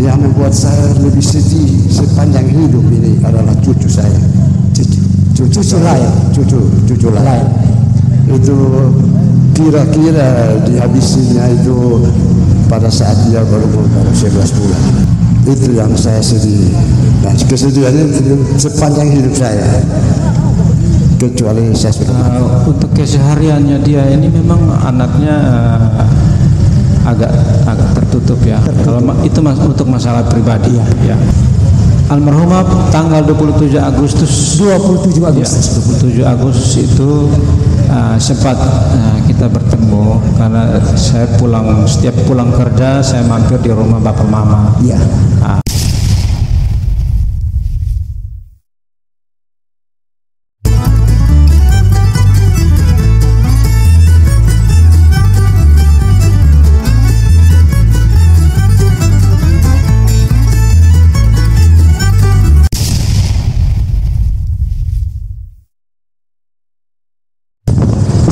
Yang membuat saya lebih sedih sepanjang hidup ini adalah cucu saya. Cucu lain. Itu kira-kira dihabisinya itu pada saat dia baru 11 bulan. Itu yang saya sedih. Dan kesedihannya sepanjang hidup saya. Kecuali saya sudah untuk kesehariannya dia ini memang anaknya agak tertutup ya. Kalau itu untuk masalah pribadi ya. Almarhumah tanggal 27 Agustus ya, 27 Agustus itu sempat kita bertemu karena saya setiap pulang kerja saya mampir di rumah bapak mama. Iya.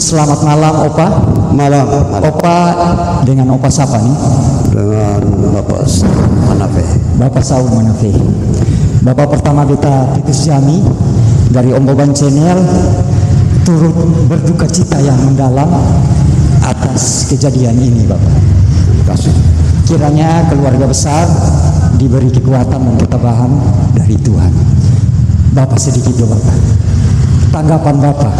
Selamat malam Opa. malam. Opa dengan Opa siapa nih? Dengan Bapak Manafe. Bapak Saul Manafe. Bapak pertama kita Titus Jami dari Om Boban Channel turut berduka cita yang mendalam atas kejadian ini Bapak. Terima kasih. Kiranya keluarga besar diberi kekuatan dan ketabahan dari Tuhan. Bapak sedikit dulu Bapak. Tanggapan Bapak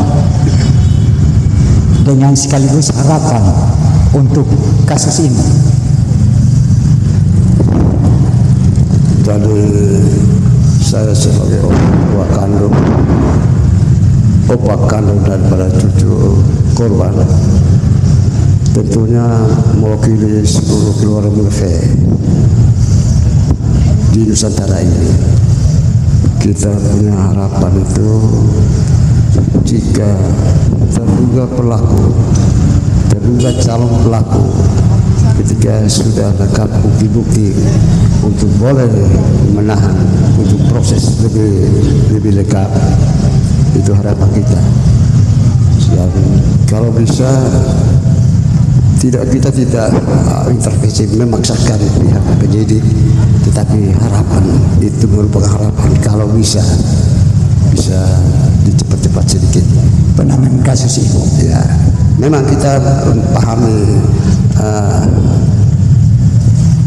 dengan sekaligus harapan untuk kasus ini. Jadi saya sebagai opa kandung daripada cucu korban, tentunya mewakili seluruh keluarga Manafe di Nusantara ini. Kita punya harapan itu jika terduga calon pelaku ketika sudah lengkap bukti-bukti untuk boleh menahan untuk proses lebih lengkap, itu harapan kita. Dan kalau bisa kita tidak intervensi memaksakan pihak penyidik, tetapi harapan itu merupakan harapan kalau bisa dicepat-cepat sedikit Penanganan kasus ini. ya. Memang kita pahami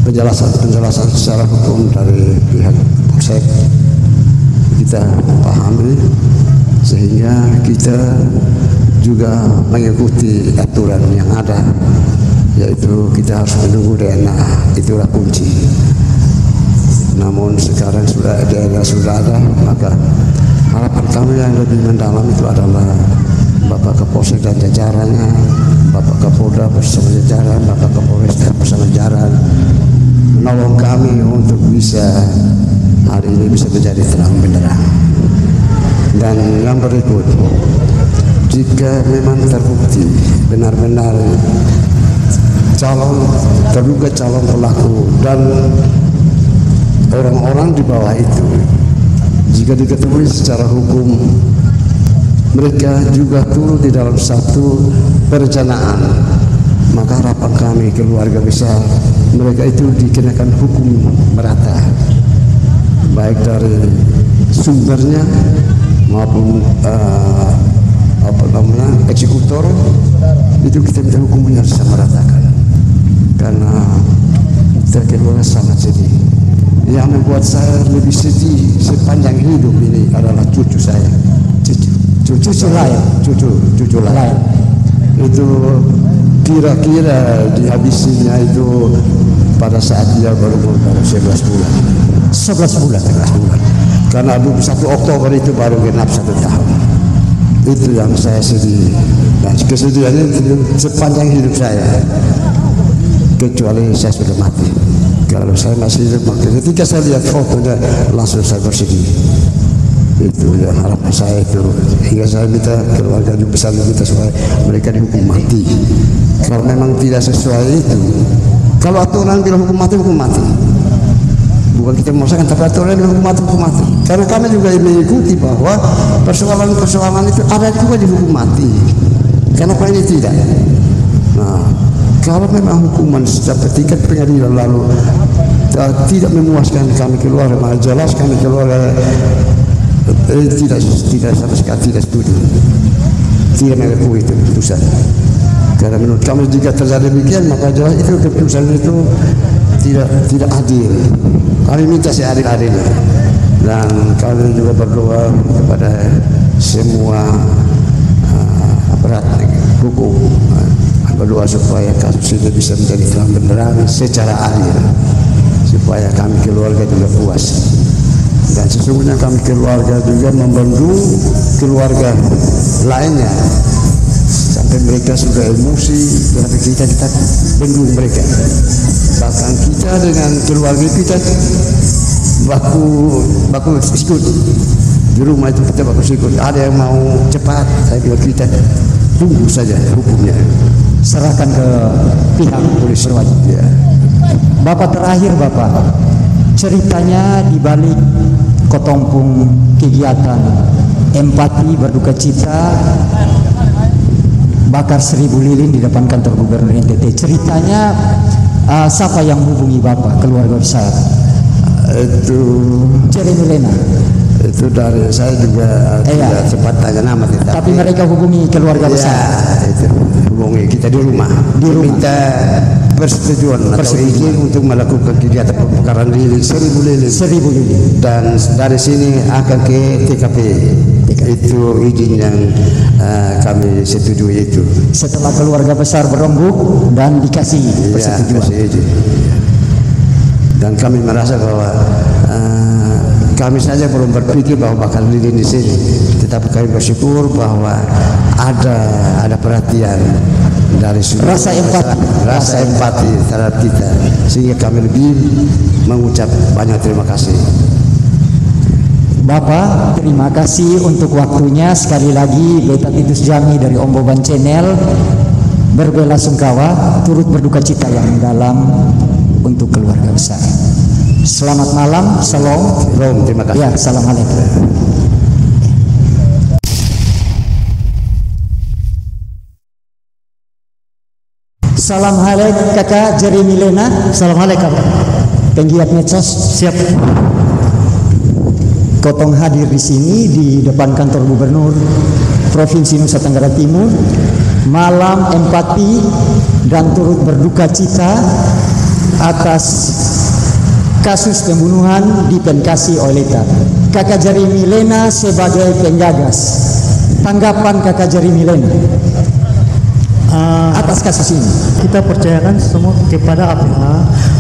penjelasan secara hukum dari pihak Polsek, kita pahami, sehingga kita juga mengikuti aturan yang ada, yaitu kita harus menunggu DNA, itulah kunci. Namun sekarang DNA sudah ada, maka harapan kami yang lebih mendalam itu adalah Bapak Kapolsek dan jajarannya, Bapak Kapolda bersama jajaran, Bapak Kapolresta bersama jajaran menolong kami untuk bisa hari ini bisa menjadi terang benderang. Dan yang berikut, jika memang terbukti benar-benar terduga calon pelaku dan orang-orang di bawah itu, jika diketahui secara hukum mereka juga turut di dalam satu perencanaan, maka harapan kami keluarga besar mereka itu dikenakan hukum merata, baik dari sumbernya maupun eksekutor, itu kita minta hukumnya harus sama ratakan, karena kita keluarga sangat sedih. Yang membuat saya lebih sedih sepanjang hidup ini adalah cucu saya. Cucu lain. Itu kira-kira dihabisinya itu pada saat dia baru 11 bulan. 11 bulan. Karena 21 Oktober itu baru genap 1 tahun. Itu yang saya sedih. Dan kesedihannya sepanjang hidup saya. Kecuali saya sudah mati. Kalau saya masih hidup, ketika saya lihat fotonya langsung saya bersedih. Itu ya harapan saya itu, hingga saya minta keluarga besar minta supaya mereka dihukum mati. Kalau memang tidak sesuai itu, kalau aturan bilang hukum mati, bukan kita memaksakan, tapi aturan bilang hukum mati. Karena kami juga mengikuti bahwa persoalan itu ada juga dihukum mati. Kenapa ini tidak? Nah, kalau memang hukuman setiap tingkat pengadilan lalu tidak memuaskan kami keluarga, malah jelas kami keluarga tidak sama sekali tidak setuju, tidak mengakui itu keputusan. Karena menurut kami jika terjadi demikian, maka jelas itu keputusan itu tidak adil. Kami minta seadil-adilnya, dan kami juga berdoa kepada semua aparat hukum, berdoa supaya kasus ini bisa menjadi terang benderang secara adil, supaya kami keluarga juga puas. Dan sesungguhnya kami keluarga juga membantu keluarga lainnya, sampai mereka sudah emosi, tapi kita bendung mereka. Bahkan kita dengan keluarga kita baku ikut di rumah itu, kita baku ikut. Ada yang mau cepat, saya bilang kita tunggu saja hukumnya, serahkan ke pihak polisi berwajib. Ya. Bapak terakhir, Bapak, ceritanya di balik kotompung kegiatan empati berduka cita bakar 1000 lilin di depan kantor Gubernur NTT. Ceritanya siapa yang hubungi Bapak, keluarga besar? Itu Jeremy Lena. Itu dari saya juga tidak sempat tanya nama kita. Tapi mereka hubungi keluarga besar. Ya, itu hubungi kita di rumah. Minta persetujuan atau izin untuk melakukan kegiatan pembakaran lilin 1000 lilin. 1000 lilin. Dan dari sini akan ke TKP. Itu izin yang kami setujui itu. Setelah keluarga besar berembuk dan dikasih persetujuan. Ya, izin. Dan kami merasa bahwa kami saja belum berpikir bahwa bakal lilin di sini, tetapi kami bersyukur bahwa ada perhatian dari rasa empati terhadap kita, sehingga kami lebih mengucap banyak terima kasih. Bapak, terima kasih untuk waktunya. Sekali lagi Beta Titus Jami dari Omboban Channel berbelasungkawa turut berduka cita yang mendalam untuk keluarga besar. Selamat malam, salam. Terima kasih. Ya, assalamualaikum. Salam halek kakak Jeremy Lena. Salam halek kakak. Penggiat medsos siap. Kotong hadir di sini di depan kantor Gubernur Provinsi Nusa Tenggara Timur, malam empati dan turut berduka cita atas kasus pembunuhan di Penkasi Oileta. Kakak Jeremy Lena sebagai penggagas, tanggapan kakak Jeremy Lena atas kasus ini? Kita percayakan semua kepada APH,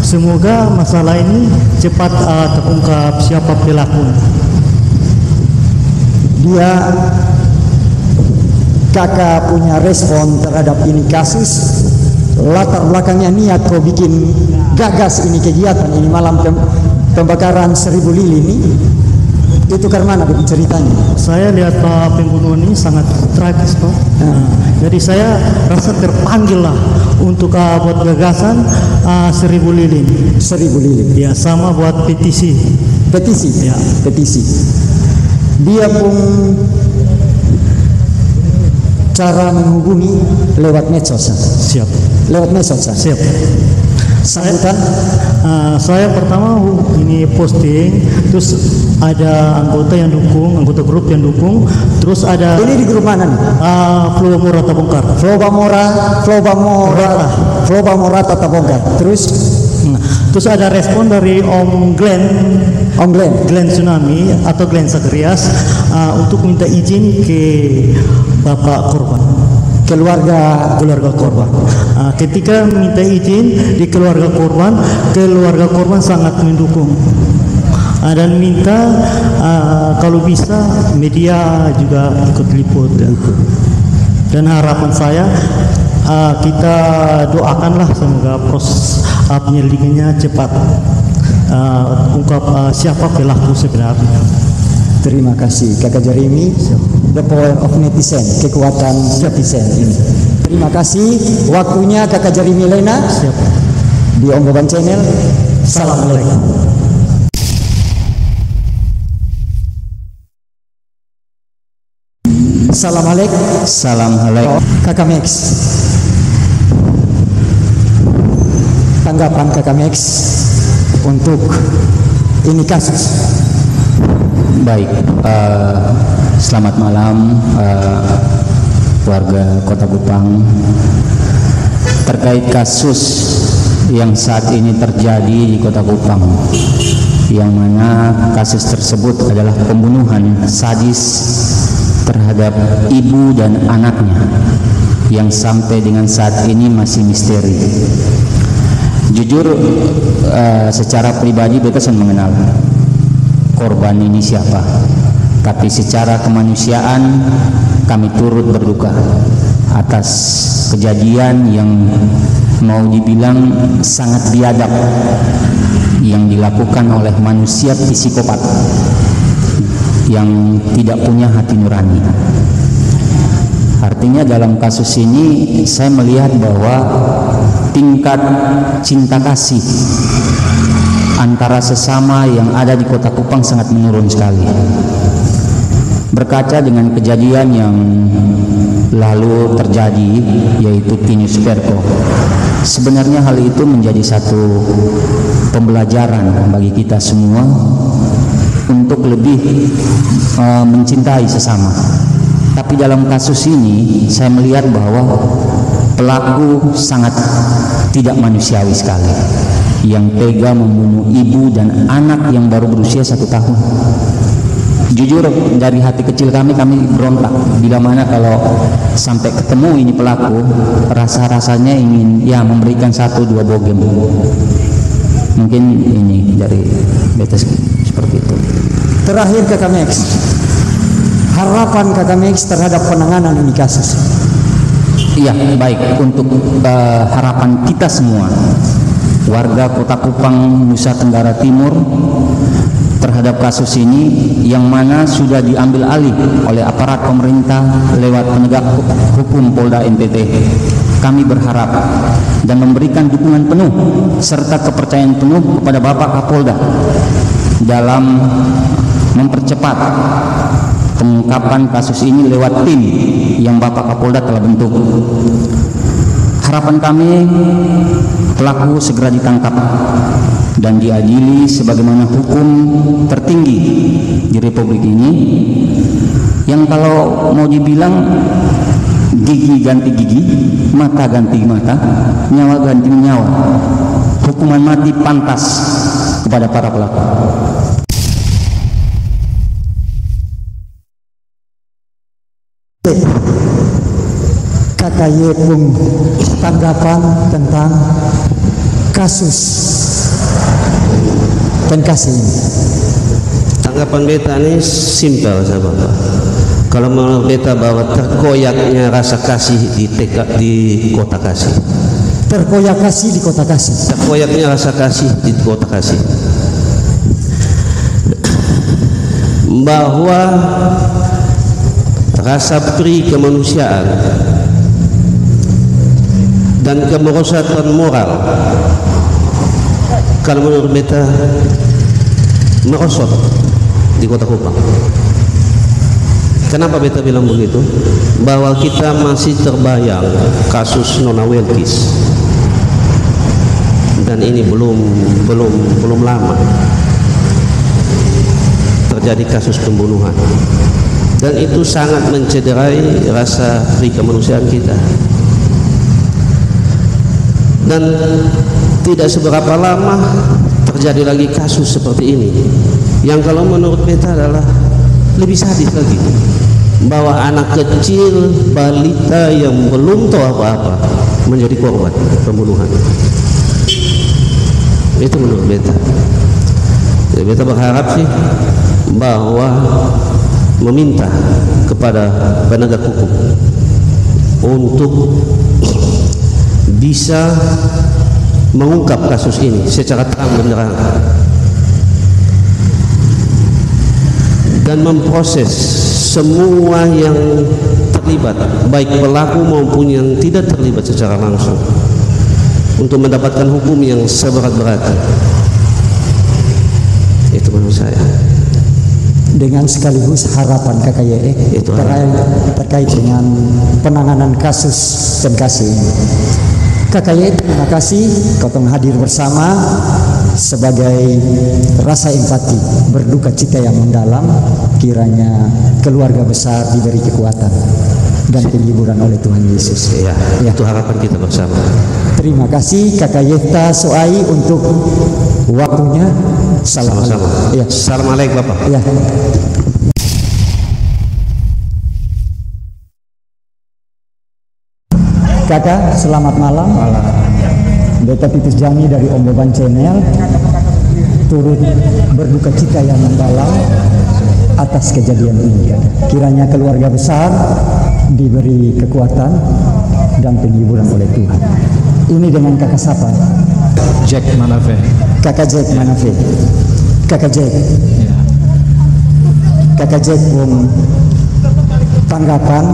semoga masalah ini cepat terungkap siapa pelakunya. Kakak punya respon terhadap ini kasus, latar belakangnya niat kau bikin gagas ini kegiatan ini malam pembakaran 1000 lilin ini, itu karena mana ceritanya? Saya lihat pembunuhan ini sangat tragis, Pak. Jadi saya rasa terpanggil lah untuk buat gagasan 1000 lilin. 1000 lilin. Ya, sama buat petisi. Petisi? Ya. Petisi. Dia pun cara menghubungi lewat medsos. Siap. Lewat medsos. Siap. Sambutan? Saya pertama ini posting, terus ada anggota yang dukung, anggota grup yang dukung, terus ada. Ini di grup mana nih? Flow Bamora Tabongkar. Flow Bamora Tabongkar. Terus ada respon dari Om Glenn Tsunami atau Glenn Zacharias untuk minta izin ke Bapak korban, keluarga korban. Ketika minta izin di keluarga korban sangat mendukung dan minta kalau bisa media juga ikut liput. Dan harapan saya kita doakanlah semoga proses penyelidikannya cepat ungkap siapa pelaku sebenarnya. Terima kasih Kakak Jeremy, the power of netizen, kekuatan netizen ini. Terima kasih waktunya Kakak Jeremy Lena. Siap. Di Omboban Channel. Assalamualaikum. Assalamualaikum. Assalamualaikum. Kakak Max, tanggapan Kakak Max untuk ini kasus. Baik, selamat malam warga Kota Kupang. Terkait kasus yang saat ini terjadi di Kota Kupang, yang mana kasus tersebut adalah pembunuhan sadis terhadap ibu dan anaknya, yang sampai dengan saat ini masih misteri. Jujur, secara pribadi beta sudah mengenal korban ini siapa, tapi secara kemanusiaan kami turut berduka atas kejadian yang mau dibilang sangat biadab yang dilakukan oleh manusia psikopat yang tidak punya hati nurani. Artinya dalam kasus ini saya melihat bahwa tingkat cinta kasih antara sesama yang ada di Kota Kupang sangat menurun sekali. Berkaca dengan kejadian yang lalu terjadi, yaitu Pinus Perko, sebenarnya hal itu menjadi satu pembelajaran bagi kita semua untuk lebih mencintai sesama. Tapi dalam kasus ini saya melihat bahwa pelaku sangat tidak manusiawi sekali, yang tega membunuh ibu dan anak yang baru berusia 1 tahun. Jujur, dari hati kecil kami berontak bila mana kalau sampai ketemu ini pelaku, rasa-rasanya ingin ya memberikan 1-2 bogem. Mungkin ini dari beta seperti itu. Terakhir Kakak Max, harapan Kakak Max terhadap penanganan ini kasus. Iya, baik, untuk harapan kita semua warga Kota Kupang, Nusa Tenggara Timur terhadap kasus ini, yang mana sudah diambil alih oleh aparat pemerintah lewat penegak hukum Polda NTT. Kami berharap dan memberikan dukungan penuh serta kepercayaan penuh kepada Bapak Kapolda dalam mempercepat pengungkapan kasus ini lewat tim yang Bapak Kapolda telah bentuk. Harapan kami pelaku segera ditangkap dan diadili sebagaimana hukum tertinggi di Republik ini, yang kalau mau dibilang gigi ganti gigi, mata ganti mata, nyawa ganti nyawa. Hukuman mati pantas kepada para pelaku. Kakak Yepung, tanggapan tentang kasus Penkasi ini. Tanggapan beta ini simpel sahabat. Kalau menurut beta bahwa terkoyaknya rasa kasih di Kota Kasih. Terkoyak kasih di Kota Kasih. Terkoyaknya rasa kasih di Kota Kasih. Bahwa rasa pri kemanusiaan dan kemerosotan moral, kalau menurut beta merosot di Kota Kupang. Kenapa beta bilang begitu? Bahwa kita masih terbayang kasus Nona Welkis, dan ini belum lama terjadi kasus pembunuhan, dan itu sangat mencederai rasa pri kemanusiaan kita. Dan tidak seberapa lama terjadi lagi kasus seperti ini, yang kalau menurut beta adalah lebih sadis lagi, bahwa anak kecil, balita yang belum tahu apa-apa menjadi korban pembunuhan. Itu menurut beta. Jadi beta berharap sih bahwa meminta kepada penegak hukum untuk bisa mengungkap kasus ini secara terang benderang dan memproses semua yang terlibat, baik pelaku maupun yang tidak terlibat secara langsung, untuk mendapatkan hukum yang seberat-beratnya. Itu menurut saya. Dengan sekaligus harapan KKYE terkait dengan penanganan kasus Penkasi ini. KKYE terima kasih kau hadir bersama sebagai rasa empati, berduka cita yang mendalam, kiranya keluarga besar diberi kekuatan dan penghiburan oleh Tuhan Yesus. Ya, itu harapan kita bersama. Terima kasih Kakak Yefta Soai untuk waktunya. Sama-sama. Ya. Assalamualaikum Bapak. Ya. Kakak, selamat malam. Beta Titus Jani dari Om Beban Channel turut berduka cita yang mendalam atas kejadian ini. Kiranya keluarga besar diberi kekuatan dan penghiburan oleh Tuhan. Ini dengan kakak siapa? Jack Manafe. Kakak Jack Manafe. Kakak Jack. Ya. Kakak Jack tanggapan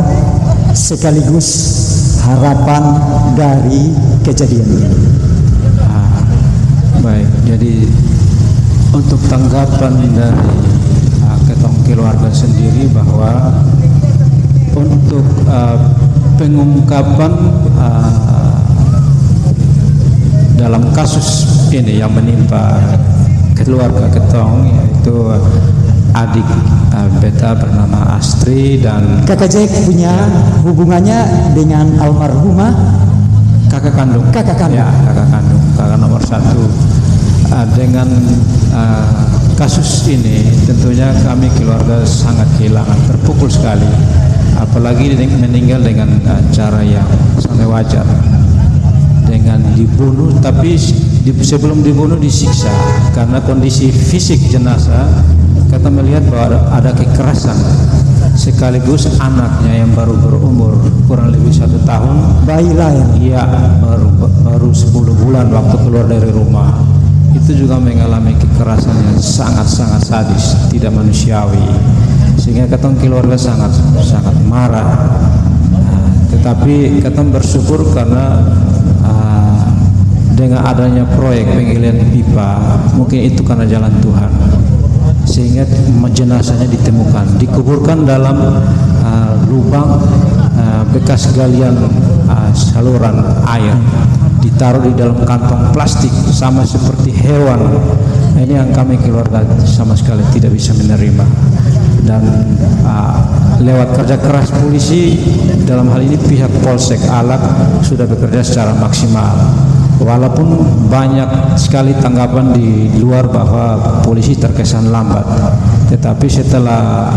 sekaligus harapan dari kejadian ini. Baik, jadi untuk tanggapan dari ketong keluarga sendiri bahwa untuk pengungkapan dalam kasus ini yang menimpa keluarga ketong, yaitu adik beta bernama Astri dan Kakak Jack punya hubungannya dengan almarhumah kakak kandung. Kakak kandung. Ya, kakak kandung, kakak nomor 1. Dengan kasus ini tentunya kami keluarga sangat kehilangan, terpukul sekali, apalagi meninggal dengan cara yang sangat wajar, dengan dibunuh, tapi sebelum dibunuh disiksa. Karena kondisi fisik jenazah kita melihat bahwa ada kekerasan, sekaligus anaknya yang baru berumur kurang lebih 1 tahun, bayi lahir. Iya, baru 10 bulan waktu keluar dari rumah, itu juga mengalami kekerasan yang sangat-sangat sadis, tidak manusiawi, sehingga ketong keluarga sangat marah. Tetapi ketong bersyukur karena dengan adanya proyek penggalian pipa, mungkin itu karena jalan Tuhan, sehingga jenazahnya ditemukan, dikuburkan dalam lubang bekas galian saluran air, ditaruh di dalam kantong plastik sama seperti hewan. Ini yang kami keluarga sama sekali tidak bisa menerima. Dan lewat kerja keras polisi, dalam hal ini pihak Polsek Alak sudah bekerja secara maksimal. Walaupun banyak sekali tanggapan di luar bahwa polisi terkesan lambat, tetapi setelah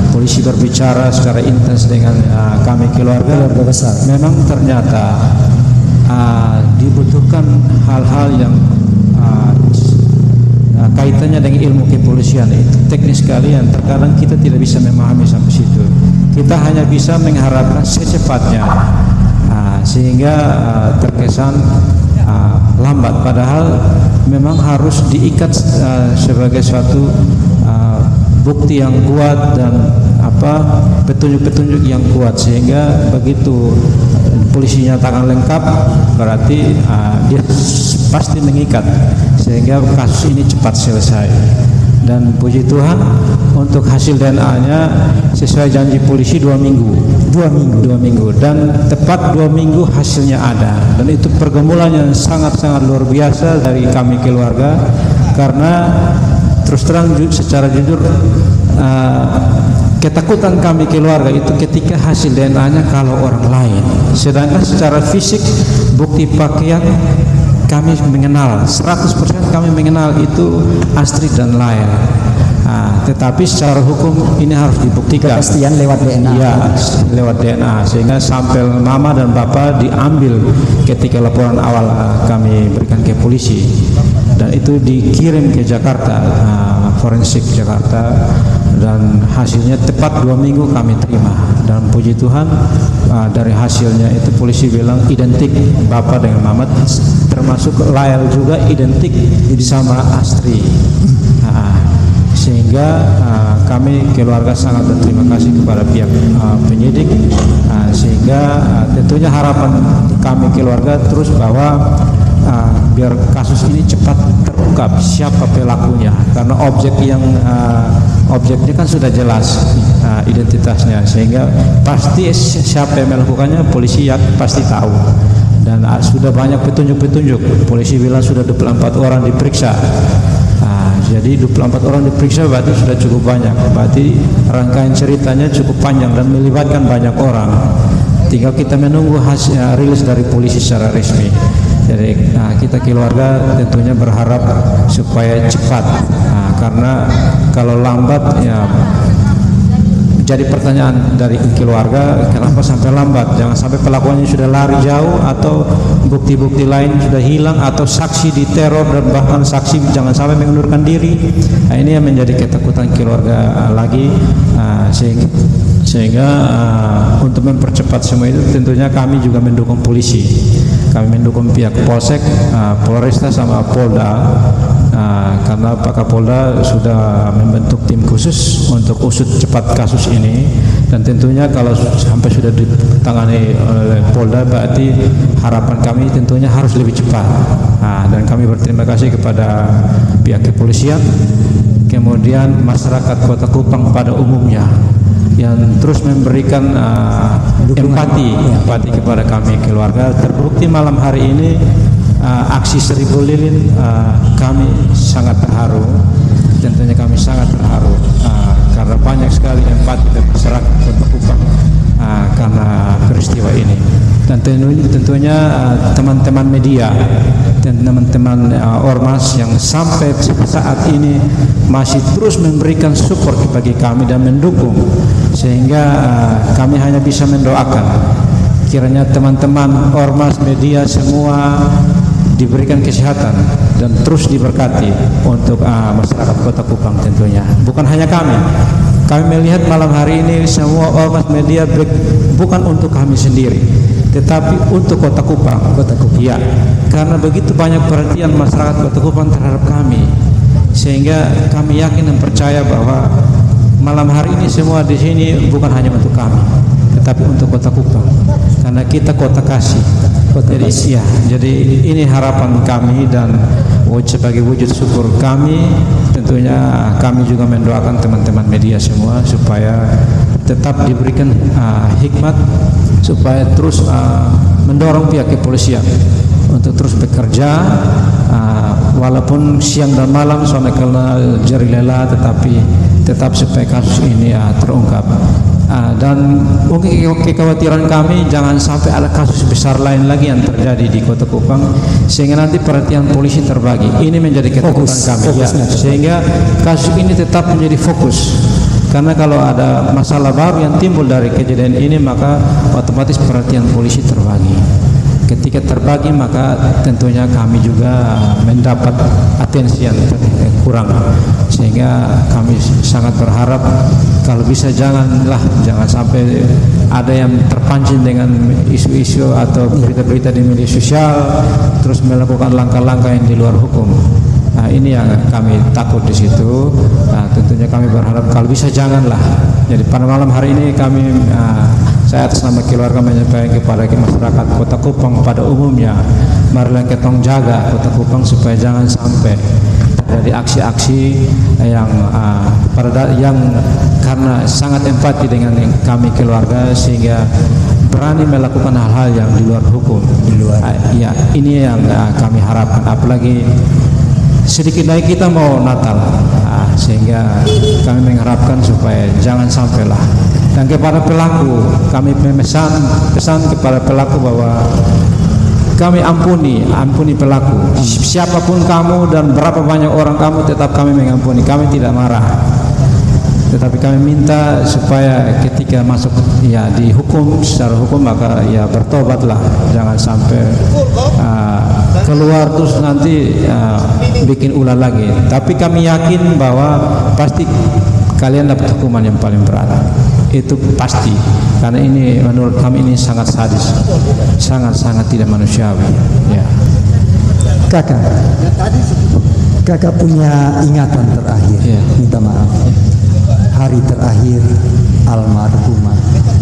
polisi berbicara secara intens dengan kami keluarga besar, memang ternyata dibutuhkan hal-hal yang kaitannya dengan ilmu kepolisian. Itu teknis sekali yang terkadang kita tidak bisa memahami sampai situ. Kita hanya bisa mengharapkan secepatnya, sehingga terkesan lambat, padahal memang harus diikat sebagai suatu bukti yang kuat dan petunjuk-petunjuk yang kuat, sehingga begitu polisi nyatakan lengkap berarti dia pasti mengikat, sehingga kasus ini cepat selesai. Dan puji Tuhan untuk hasil DNA-nya sesuai janji polisi 2 minggu, dan tepat 2 minggu hasilnya ada. Dan itu pergumulan yang sangat-sangat luar biasa dari kami keluarga, karena terus terang secara jujur ketakutan kami keluarga itu ketika hasil DNA-nya kalau orang lain, sedangkan secara fisik bukti pakaian kami mengenal 100%, kami mengenal itu Astrid dan Lael. Tetapi secara hukum ini harus dibuktikan. Kepastian lewat DNA. Ya, lewat DNA, sehingga sampel mama dan bapak diambil ketika laporan awal kami berikan ke polisi, dan itu dikirim ke Jakarta, forensik Jakarta, dan hasilnya tepat 2 minggu kami terima. Dan puji Tuhan dari hasilnya itu polisi bilang identik bapak dengan mama, termasuk Lael juga identik sama Astri. Sehingga kami keluarga sangat berterima kasih kepada pihak penyidik, sehingga tentunya harapan kami keluarga terus bahwa biar kasus ini cepat terungkap siapa pelakunya, karena objeknya kan sudah jelas identitasnya, sehingga pasti siapa yang melakukannya polisi pasti tahu. dan sudah banyak petunjuk-petunjuk. Polisi bilang sudah 24 orang diperiksa. Jadi 24 orang diperiksa berarti sudah cukup banyak. Berarti rangkaian ceritanya cukup panjang dan melibatkan banyak orang. Tinggal kita menunggu hasil rilis dari polisi secara resmi. Jadi kita keluarga tentunya berharap supaya cepat, karena kalau lambat ya jadi pertanyaan dari keluarga, kenapa sampai lambat? Jangan sampai pelakunya sudah lari jauh atau bukti-bukti lain sudah hilang atau saksi diteror dan bahkan saksi jangan sampai mengundurkan diri. Ini yang menjadi ketakutan keluarga lagi, sehingga untuk mempercepat semua itu tentunya kami juga mendukung polisi. Kami mendukung pihak Polsek, Polresta sama Polda, karena Pak Kapolda sudah membentuk tim khusus untuk usut cepat kasus ini, dan tentunya kalau sampai sudah ditangani oleh Polda berarti harapan kami tentunya harus lebih cepat. Dan kami berterima kasih kepada pihak kepolisian, kemudian masyarakat Kota Kupang pada umumnya yang terus memberikan empati kepada kami keluarga. Terbukti malam hari ini aksi 1000 lilin, kami sangat terharu. Tentunya kami sangat terharu karena banyak sekali empati dari masyarakat Kota Kupang karena peristiwa ini. Dan tentunya teman-teman media dan teman-teman ormas yang sampai saat ini masih terus memberikan support bagi kami dan mendukung, sehingga kami hanya bisa mendoakan kiranya teman-teman ormas media semua diberikan kesehatan dan terus diberkati untuk masyarakat Kota Kupang. Tentunya bukan hanya kami melihat malam hari ini semua ormas media bukan untuk kami sendiri, tetapi untuk Kota Kupang. Ya, karena begitu banyak perhatian masyarakat Kota Kupang terhadap kami, sehingga kami yakin dan percaya bahwa malam hari ini semua di sini bukan hanya untuk kami, tetapi untuk Kota Kupang, karena kita kota kasih. Jadi ini harapan kami, dan sebagai wujud syukur kami tentunya kami juga mendoakan teman-teman media semua supaya tetap diberikan hikmat, supaya terus mendorong pihak kepolisian untuk terus bekerja walaupun siang dan malam sampai kena jari lela, tetapi tetap supaya kasus ini terungkap. Dan mungkin kekhawatiran kami jangan sampai ada kasus besar lain lagi yang terjadi di Kota Kupang, sehingga nanti perhatian polisi terbagi. Ini menjadi ketakutan kami, sehingga kasus ini tetap menjadi fokus. Karena kalau ada masalah baru yang timbul dari kejadian ini, maka otomatis perhatian polisi terbagi. Ketika terbagi, maka tentunya kami juga mendapat atensi yang kurang, sehingga kami sangat berharap kalau bisa jangan sampai ada yang terpancing dengan isu-isu atau berita-berita di media sosial terus melakukan langkah-langkah yang di luar hukum. Ini yang kami takut di situ. Tentunya kami berharap kalau bisa janganlah. Jadi pada malam hari ini saya atas nama keluarga menyampaikan kepada masyarakat Kota Kupang pada umumnya, marilah kita jaga Kota Kupang supaya jangan sampai terjadi aksi-aksi yang karena sangat empati dengan kami keluarga, sehingga berani melakukan hal-hal yang di luar hukum. Ini yang kami harapkan, apalagi sedikit lagi kita mau Natal, sehingga kami mengharapkan supaya jangan sampailah. Dan kepada pelaku kami pesan kepada pelaku bahwa kami ampuni pelaku, siapapun kamu dan berapa banyak orang kamu, tetap kami mengampuni. Kami tidak marah, tetapi kami minta supaya ketika masuk dihukum secara hukum, maka bertobatlah, jangan sampai keluar terus nanti bikin ulah lagi. Tapi kami yakin bahwa pasti kalian dapat hukuman yang paling berat, itu pasti, karena ini menurut kami ini sangat sadis, sangat tidak manusiawi. Kakak punya ingatan terakhir, minta maaf. Hari terakhir almarhumah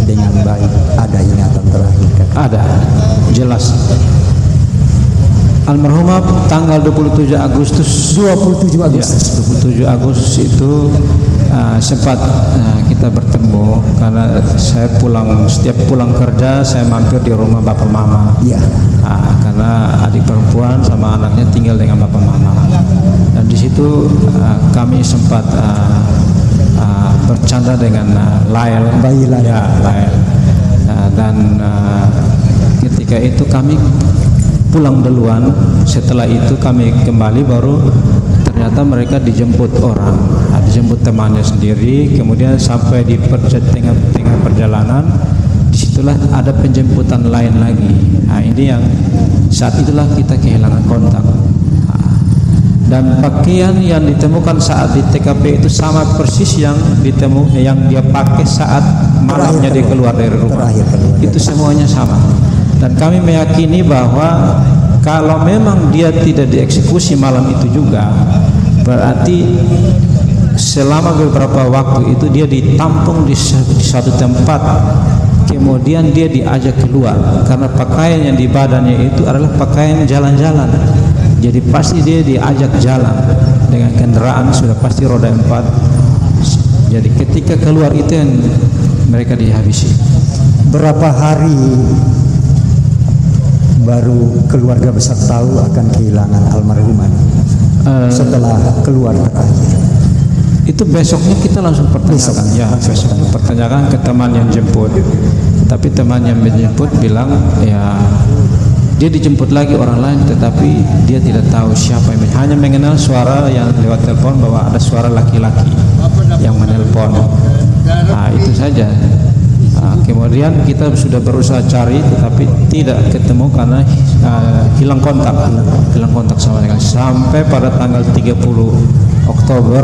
dengan baik, ada ingatan terakhir, kakak? Ada, jelas. Almarhumah tanggal 27 Agustus 27 Agustus itu sempat kita bertemu karena saya setiap pulang kerja saya mampir di rumah bapak mama. Ya. Karena adik perempuan sama anaknya tinggal dengan bapak mama. Dan di situ kami sempat bercanda dengan Lael, bayi Lael. Ya, Lael. Dan ketika itu kami pulang duluan. Setelah itu kami kembali, baru ternyata mereka dijemput orang, dijemput temannya sendiri. Kemudian sampai di tengah perjalanan, disitulah ada penjemputan lain lagi. Ini yang saat itulah kita kehilangan kontak. Dan pakaian yang ditemukan saat di TKP itu sama persis yang dia pakai saat malamnya dia keluar dari rumah. Itu semuanya sama. Dan kami meyakini bahwa kalau memang dia tidak dieksekusi malam itu juga, berarti selama beberapa waktu itu dia ditampung di satu tempat, kemudian dia diajak keluar karena pakaian yang di badannya itu adalah pakaian jalan-jalan. Jadi pasti dia diajak jalan dengan kendaraan sudah pasti roda 4. Jadi ketika keluar itu yang mereka dihabisi. Berapa hari baru keluarga besar tahu akan kehilangan almarhumah setelah keluar terakhir? Itu besoknya kita langsung pertanyakan. Besoknya pertanyakan ke teman yang jemput. Tapi teman yang menjemput bilang ya dia dijemput lagi orang lain, tetapi dia tidak tahu siapa yang hanya mengenal suara yang lewat telepon bahwa ada suara laki-laki yang menelpon. Itu saja. Kemudian kita sudah berusaha cari, tetapi tidak ketemu karena hilang kontak sama dengan sampai pada tanggal 30 Oktober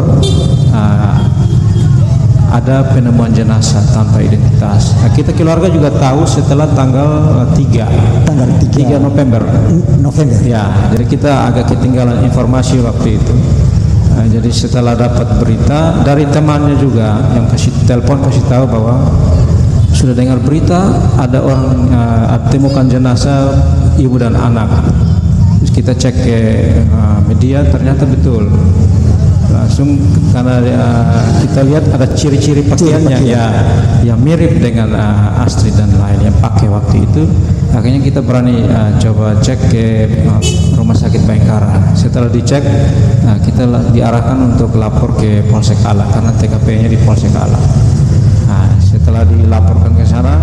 ada penemuan jenazah tanpa identitas. Kita keluarga juga tahu setelah tanggal 3 November. Ya, jadi kita agak ketinggalan informasi waktu itu. Jadi setelah dapat berita dari temannya juga yang kasih tahu bahwa sudah dengar berita ada orang temukan jenazah ibu dan anak. Terus kita cek ke media, ternyata betul. Langsung karena kita lihat ada ciri-ciri pakaiannya yang mirip dengan Astrid dan lain yang pakai waktu itu. Akhirnya kita berani coba cek ke rumah sakit Bayangkara. Setelah dicek, kita diarahkan untuk lapor ke Polsek Ala karena TKP-nya di Polsek Ala. Setelah dilaporkan ke sana,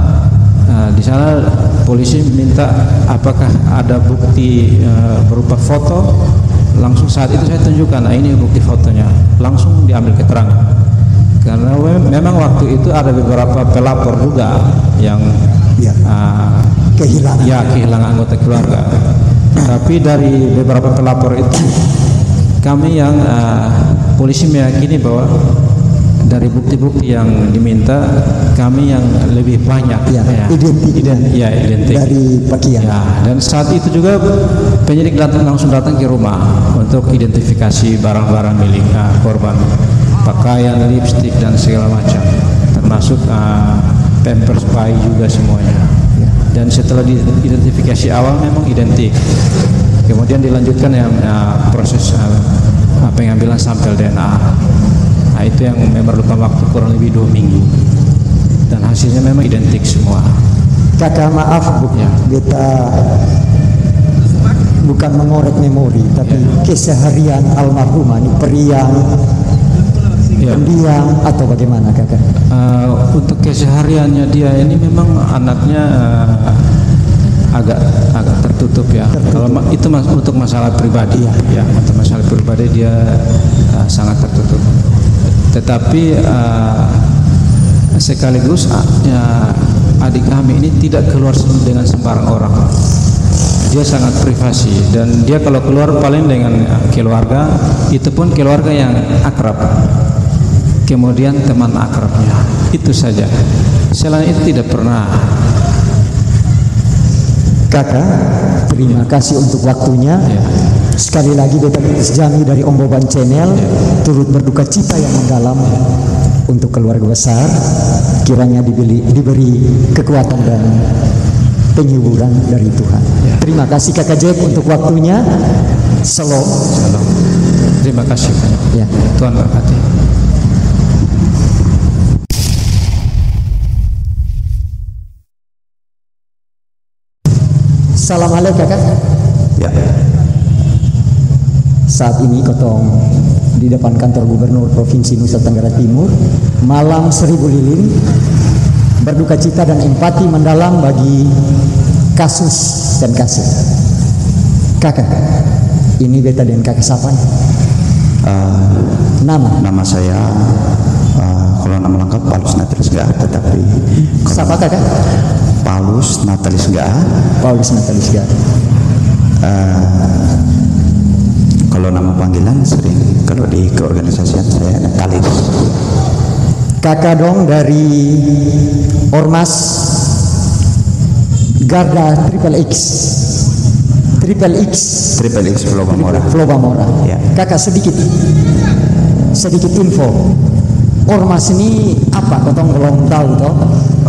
di sana polisi minta apakah ada bukti berupa foto. Langsung saat itu saya tunjukkan, ini bukti fotonya, langsung diambil keterangan. Karena memang waktu itu ada beberapa pelapor juga yang kehilangan anggota keluarga. Tapi dari beberapa pelapor itu kami yang polisi meyakini bahwa dari bukti-bukti yang diminta kami yang lebih banyak identik dari pakaian. Dan saat itu juga penyidik langsung datang ke rumah untuk identifikasi barang-barang milik korban, pakaian, lipstik dan segala macam, termasuk pampers bayi juga semuanya. Dan setelah diidentifikasi awal memang identik. Kemudian dilanjutkan yang proses pengambilan sampel DNA. Itu yang memerlukan waktu kurang lebih 2 minggu dan hasilnya memang identik semua. Kakak maaf Bu, kita bukan mengorek memori, tapi keseharian almarhumah ini periang, pendiam atau bagaimana kakak? Untuk kesehariannya dia ini memang anaknya agak tertutup ya. Kalau itu untuk masalah pribadi untuk masalah pribadi dia sangat tertutup. Tetapi sekaligus adik kami ini tidak keluar dengan sembarang orang. Dia sangat privasi dan dia kalau keluar paling dengan keluarga, itu pun keluarga yang akrab. Kemudian teman akrabnya, itu saja. Selain itu tidak pernah. Kakak, terima kasih untuk waktunya. Sekali lagi Beta Titis Jami dari Om Boban Channel turut berduka cita yang mendalam untuk keluarga besar. Kiranya diberi kekuatan dan penghiburan dari Tuhan. Terima kasih Kakak Jack untuk waktunya. Shalom. Terima kasih banyak. Tuhan berkati. Salam alaikum kakak. Ya. Saat ini kotong di depan kantor Gubernur Provinsi Nusa Tenggara Timur, malam 1000 lilin, berduka cita dan empati mendalam bagi kasus dan kasih. Kakak, ini beta dan kakak siapa? Nama saya kalau nama lengkap Paulus Natalis Gaa, tetapi Siapa kakak? Paulus Natalis Gaa. Paulus Natalis Gaa. Kalau nama panggilan sering, kalau di keorganisasian saya Natalis. Kakak dong dari Ormas Garda Triple X Pulau Bamora. Pulau Bamora. Ya. Kakak sedikit info. Ormas ini apa? Kotong belum tahu toh.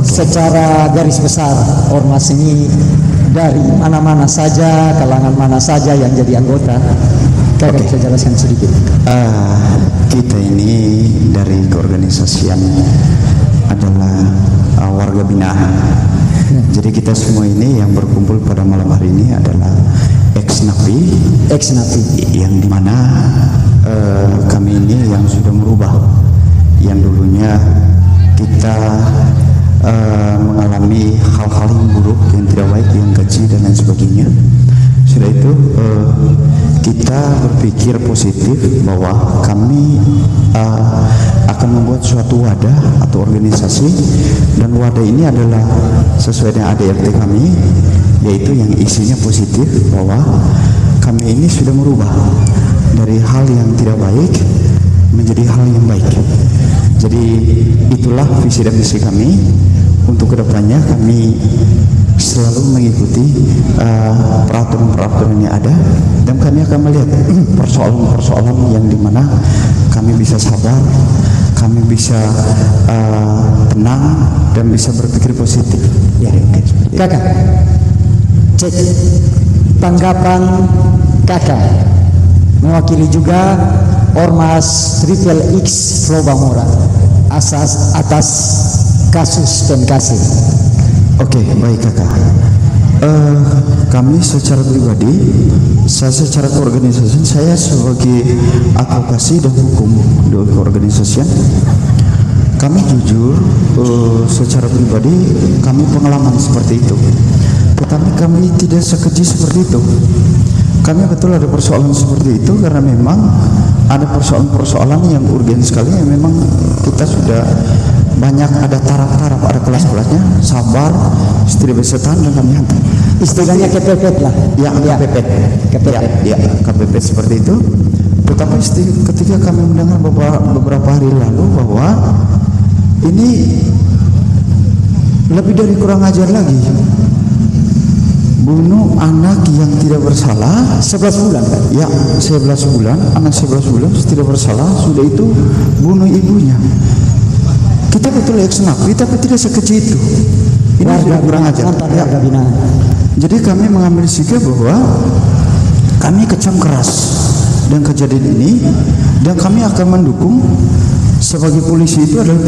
Secara garis besar Ormas ini dari mana-mana saja, kalangan mana saja yang jadi anggota. Kakak bisa jelaskan sedikit. Kita ini dari keorganisasian adalah warga binaan. Jadi kita semua ini yang berkumpul pada malam hari ini adalah ex-napi yang dimana kami ini yang sudah merubah, yang dulunya kita mengalami hal-hal yang buruk, yang tidak baik, yang keji dan lain sebagainya. Sudah itu kita berpikir positif bahwa kami akan membuat suatu wadah atau organisasi, dan wadah ini adalah sesuai dengan ADRT kami, yaitu yang isinya positif, bahwa kami ini sudah merubah dari hal yang tidak baik menjadi hal yang baik. Jadi itulah visi dan misi kami. Untuk kedepannya kami selalu mengikuti peraturan-peraturan yang ada, dan kami akan melihat persoalan-persoalan yang dimana kami bisa sabar, kami bisa tenang dan bisa berpikir positif. Ya, kakak, cek tanggapan kakak mewakili juga Ormas Triple X Pulau Bamora atas kasus dan kasih. Oke, baik kakak. Kami secara pribadi, saya secara keorganisasian, saya sebagai advokasi dan hukum di keorganisasian, kami jujur secara pribadi kami pengalaman seperti itu. Tetapi kami tidak sekeji seperti itu. Kami betul ada persoalan seperti itu karena memang ada persoalan-persoalan yang urgen sekali, yang memang kita sudah banyak ada taraf-taraf, ada kelas-kelasnya, sabar, istri bersetan dan kami hantar. Istilahnya kepepet lah. Ya, kepepet. Ya, kepepet seperti itu. Tetapi ketika kami mendengar beberapa hari lalu bahwa ini lebih dari kurang ajar lagi, bunuh anak yang tidak bersalah 11 bulan kan? Ya, 11 bulan, anak 11 bulan tidak bersalah, sudah itu bunuh ibunya. Kita betul ex-napi, tapi tidak sekecil itu. Ini sudah kurang ajar. Ya. Jadi kami mengambil sikap bahwa kami kecam keras dengan kejadian ini, dan kami akan mendukung. Sebagai polisi itu adalah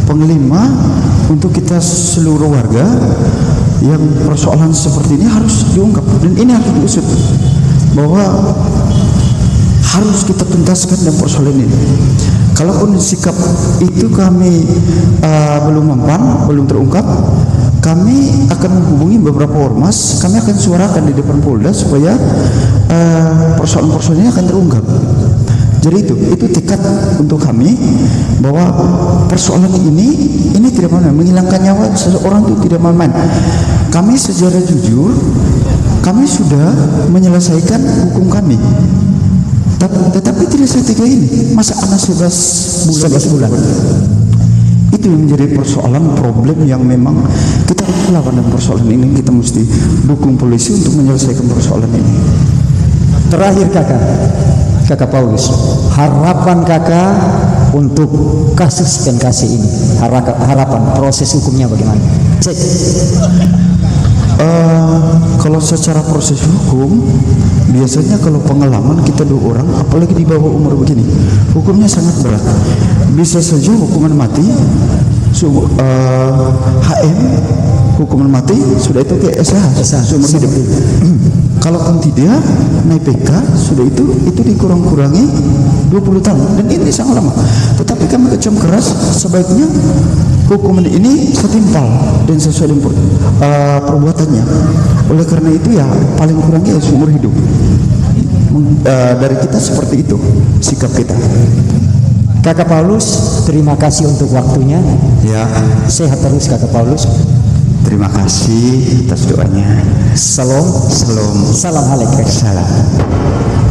pengelima untuk kita seluruh warga yang persoalan seperti ini harus diungkap, dan ini harus diusut, bahwa harus kita tuntaskan dan persoalan ini. Kalaupun sikap itu kami belum mempan, belum terungkap, kami akan menghubungi beberapa ormas, kami akan suarakan di depan Polda supaya persoalan-persoalannya akan terungkap. Jadi itu tekad untuk kami bahwa persoalan ini tidak main, menghilangkan nyawa seseorang itu tidak main. Kami secara jujur, kami sudah menyelesaikan hukum kami. Tetapi tidak seketika ini, masa anak 11 bulan. Itu yang menjadi persoalan, problem yang memang kita harus lawan dalam persoalan ini. Kita mesti dukung polisi untuk menyelesaikan persoalan ini. Terakhir kakak Paulus, harapan kakak untuk kasus dan kasih ini, harapan proses hukumnya bagaimana? Cek. Kalau secara proses hukum, biasanya kalau pengalaman kita 2 orang, apalagi di bawah umur begini, hukumnya sangat berat. Bisa saja hukuman mati, HM hukuman mati, sudah itu ke SH seumur hidup. Kalaupun tidak naik PK, sudah itu dikurang-kurangi 20 tahun, dan ini sangat lama. Tetapi kami kecam keras, sebaiknya hukuman ini setimpal dan sesuai dengan perbuatannya. Oleh karena itu ya paling kurangnya seumur hidup. Dari kita seperti itu sikap kita. Kakak Paulus, terima kasih untuk waktunya. Ya, Sehat terus Kakak Paulus. terima kasih atas doanya. Salam. Salam. Salam alaikum. Salam.